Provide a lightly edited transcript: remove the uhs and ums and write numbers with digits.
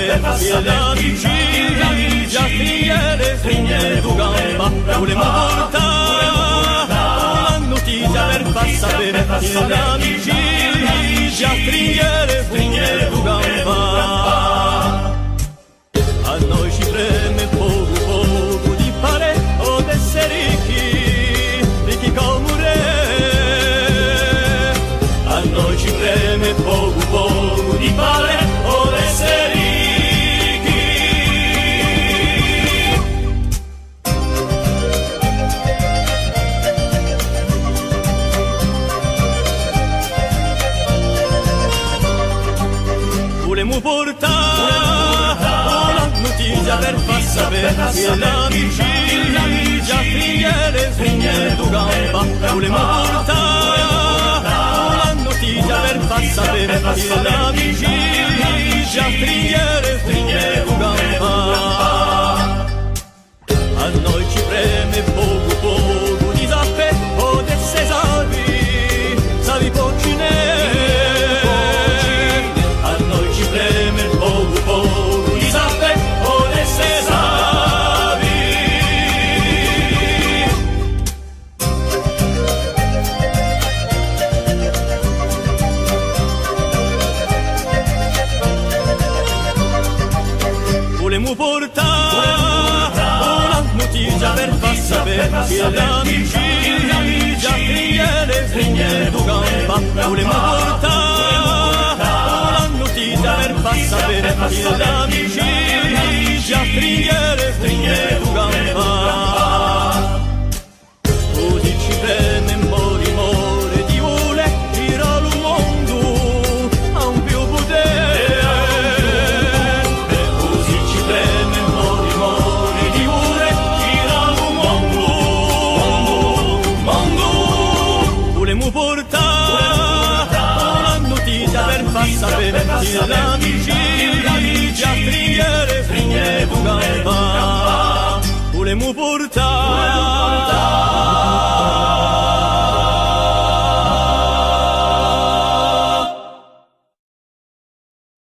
sapere se l'amicizia stringere tu gamba, volemo portare una notizia per far sapere se l'amicizia stringere tu gamba. A noi ci preme poco di fare o d'essere ricchi come re. A noi ci preme poco di fare o d'essere ricchi. Volemo portare per far sapere se l'amicizia stringere tu gamba, volemo portare una notizia per far sapere se l'amicizia stringere tu gamba. A noi ci preme poco di sapere o d'essere savi poccine. A noi ci preme poco di sapere o d'essere savi. Volemo portare una notizia per far sapere se l'amicizia stringere tu gamba, volemo portare una notizia per far sapere se l'amicizia stringere tu gamba. Così ci preme more di vuole girare il mondo a un più potere. Così ci preme more di vuole girare il mondo. Volemo portare una notizia per far sapere se l'amicizia stringere tu gamba, volemo portare